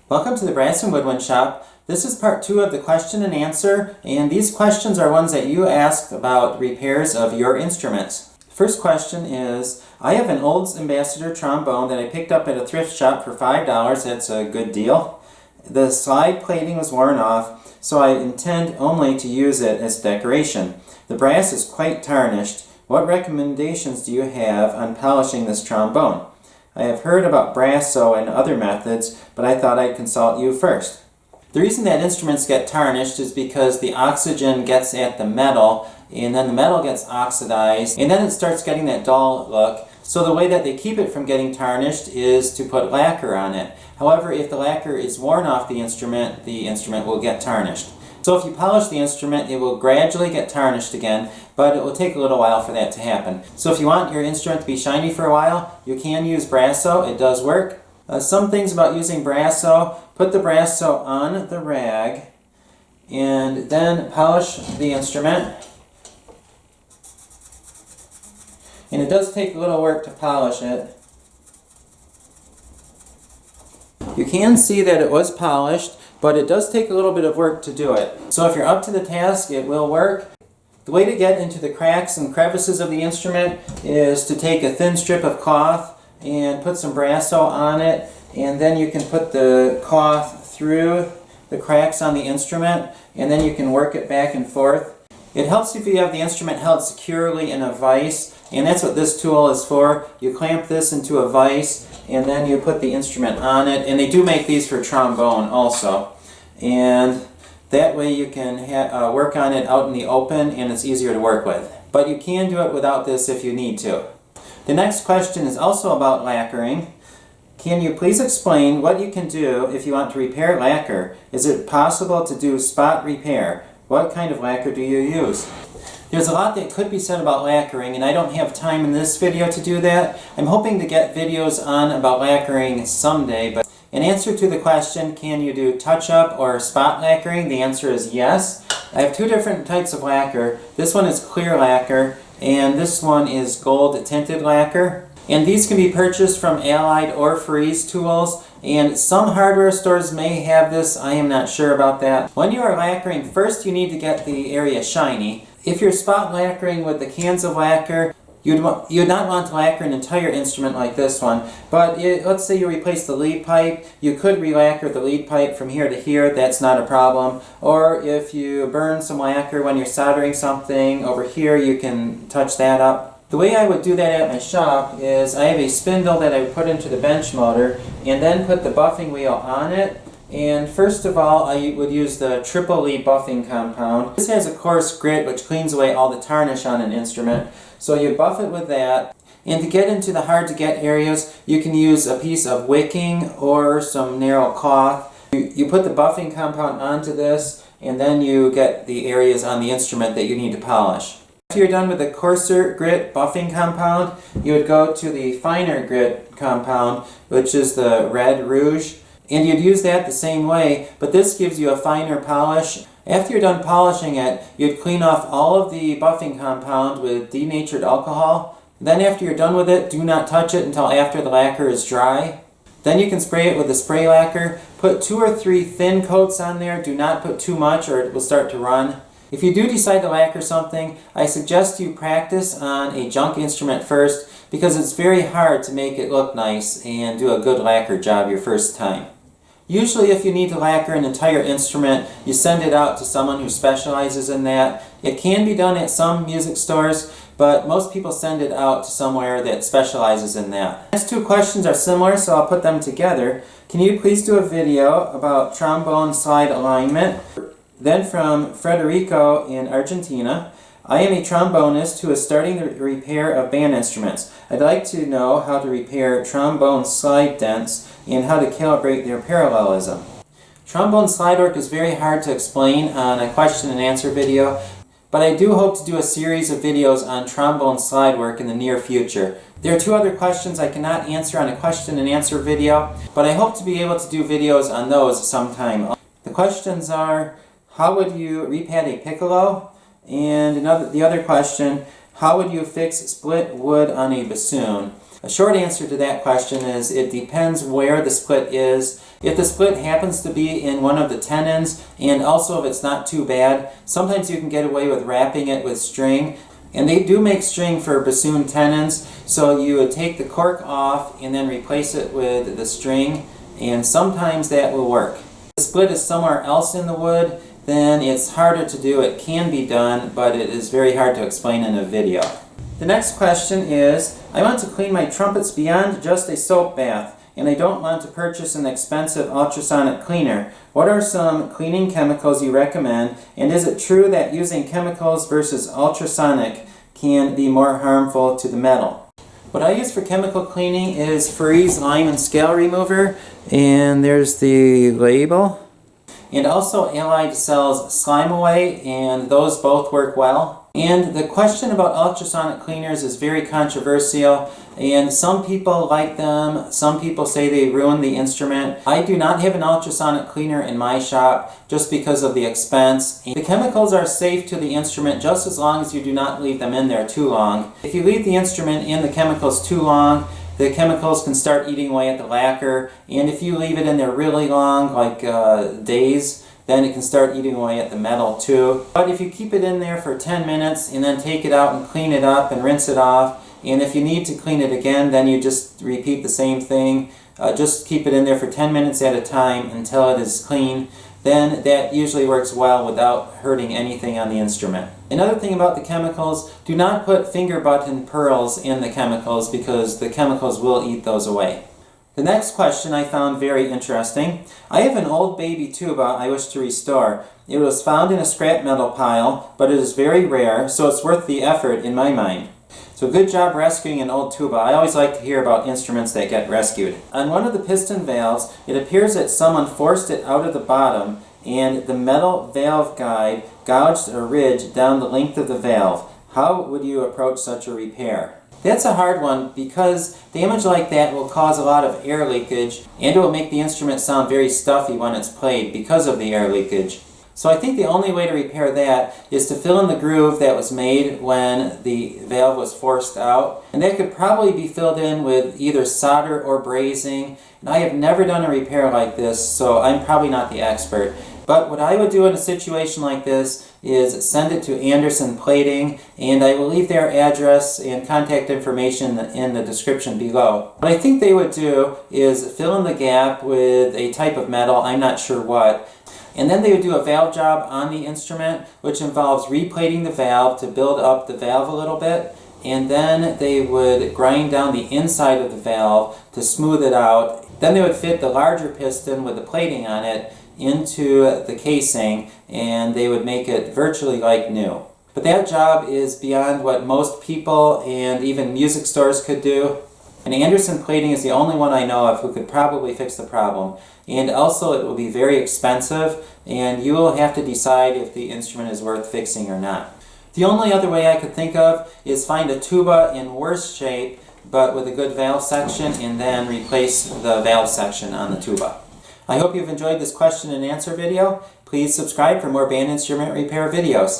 Welcome to the Brass and Woodwind Shop. This is part 2 of the question and answer, and these questions are ones that you asked about repairs of your instruments. First question is, I have an old Ambassador trombone that I picked up at a thrift shop for $5. That's a good deal. The slide plating was worn off, so I intend only to use it as decoration. The brass is quite tarnished. What recommendations do you have on polishing this trombone? I have heard about brasso and other methods, but I thought I'd consult you first. The reason that instruments get tarnished is because the oxygen gets at the metal, and then the metal gets oxidized, and then it starts getting that dull look. So the way that they keep it from getting tarnished is to put lacquer on it. However, if the lacquer is worn off the instrument will get tarnished. So if you polish the instrument, it will gradually get tarnished again, but it will take a little while for that to happen. So if you want your instrument to be shiny for a while, you can use brasso. It does work. Some things about using brasso: put the brasso on the rag and then polish the instrument. And it does take a little work to polish it. You can see that it was polished, but it does take a little bit of work to do it. So if you're up to the task, it will work. The way to get into the cracks and crevices of the instrument is to take a thin strip of cloth and put some brasso on it, and then you can put the cloth through the cracks on the instrument, and then you can work it back and forth. It helps if you have the instrument held securely in a vise, and that's what this tool is for. You clamp this into a vise, and then you put the instrument on it, and they do make these for trombone also. And that way you can work on it out in the open, and it's easier to work with. But you can do it without this if you need to. The next question is also about lacquering. Can you please explain what you can do if you want to repair lacquer? Is it possible to do spot repair? What kind of lacquer do you use? There's a lot that could be said about lacquering, and I don't have time in this video to do that. I'm hoping to get videos on about lacquering someday, but in answer to the question, can you do touch-up or spot lacquering? The answer is yes. I have two different types of lacquer. This one is clear lacquer, and this one is gold tinted lacquer. And these can be purchased from Allied or Ferree's tools, and some hardware stores may have this. I am not sure about that. When you are lacquering, first you need to get the area shiny. If you're spot lacquering with the cans of lacquer, you'd not want to lacquer an entire instrument like this one, but let's say you replace the lead pipe, you could re-lacquer the lead pipe from here to here. That's not a problem. Or if you burn some lacquer when you're soldering something over here, you can touch that up. The way I would do that at my shop is I have a spindle that I would put into the bench motor and then put the buffing wheel on it. And first of all, I would use the triple E buffing compound. This has a coarse grit which cleans away all the tarnish on an instrument. So you buff it with that. And to get into the hard to get areas, you can use a piece of wicking or some narrow cloth. You put the buffing compound onto this, and then you get the areas on the instrument that you need to polish. After you're done with the coarser grit buffing compound, you would go to the finer grit compound, which is the red rouge. And you'd use that the same way, but this gives you a finer polish. After you're done polishing it, you'd clean off all of the buffing compound with denatured alcohol. Then after you're done with it, do not touch it until after the lacquer is dry. Then you can spray it with the spray lacquer. Put 2 or 3 thin coats on there. Do not put too much or it will start to run. If you do decide to lacquer something, I suggest you practice on a junk instrument first, because it's very hard to make it look nice and do a good lacquer job your first time. Usually if you need to lacquer an entire instrument, you send it out to someone who specializes in that. It can be done at some music stores, but most people send it out to somewhere that specializes in that. The next two questions are similar, so I'll put them together. Can you please do a video about trombone slide alignment? Then from Federico in Argentina, I am a trombonist who is starting the repair of band instruments. I'd like to know how to repair trombone slide dents and how to calibrate their parallelism. Trombone slide work is very hard to explain on a question and answer video, but I do hope to do a series of videos on trombone slide work in the near future. There are 2 other questions I cannot answer on a question and answer video, but I hope to be able to do videos on those sometime. The questions are, how would you repad a piccolo? And the other question, how would you fix split wood on a bassoon? A short answer to that question is it depends where the split is. If the split happens to be in one of the tenons, and also if it's not too bad, sometimes you can get away with wrapping it with string. And they do make string for bassoon tenons, so you would take the cork off and then replace it with the string, and sometimes that will work. If the split is somewhere else in the wood, then it's harder to do. It can be done, but it is very hard to explain in a video. The next question is, I want to clean my trumpets beyond just a soap bath, and I don't want to purchase an expensive ultrasonic cleaner. What are some cleaning chemicals you recommend, and is it true that using chemicals versus ultrasonic can be more harmful to the metal? What I use for chemical cleaning is Ferree's lime and scale remover, and there's the label. And also Allied sells Slime Away, and those both work well. And the question about ultrasonic cleaners is very controversial, and some people like them, some people say they ruin the instrument. I do not have an ultrasonic cleaner in my shop just because of the expense. The chemicals are safe to the instrument just as long as you do not leave them in there too long. If you leave the instrument in the chemicals too long, the chemicals can start eating away at the lacquer, and if you leave it in there really long, like days, then it can start eating away at the metal too. But if you keep it in there for 10 minutes and then take it out and clean it up and rinse it off, and if you need to clean it again, then you just repeat the same thing. Just keep it in there for 10 minutes at a time until it is clean. Then that usually works well without hurting anything on the instrument. Another thing about the chemicals, do not put finger button pearls in the chemicals because the chemicals will eat those away. The next question I found very interesting. I have an old baby tuba I wish to restore. It was found in a scrap metal pile, but it is very rare, so it's worth the effort in my mind. So good job rescuing an old tuba. I always like to hear about instruments that get rescued. On one of the piston valves, it appears that someone forced it out of the bottom, and the metal valve guide gouged a ridge down the length of the valve. How would you approach such a repair? That's a hard one because damage like that will cause a lot of air leakage, and it will make the instrument sound very stuffy when it's played because of the air leakage. So I think the only way to repair that is to fill in the groove that was made when the valve was forced out. And that could probably be filled in with either solder or brazing. And I have never done a repair like this, so I'm probably not the expert. But what I would do in a situation like this is send it to Anderson Plating, and I will leave their address and contact information in the description below. What I think they would do is fill in the gap with a type of metal, I'm not sure what, and then they would do a valve job on the instrument, which involves replating the valve to build up the valve a little bit, and then they would grind down the inside of the valve to smooth it out. Then they would fit the larger piston with the plating on it into the casing, and they would make it virtually like new. But that job is beyond what most people and even music stores could do. And Anderson Plating is the only one I know of who could probably fix the problem. And also it will be very expensive, and you will have to decide if the instrument is worth fixing or not. The only other way I could think of is find a tuba in worse shape but with a good valve section, and then replace the valve section on the tuba. I hope you've enjoyed this question and answer video. Please subscribe for more band instrument repair videos.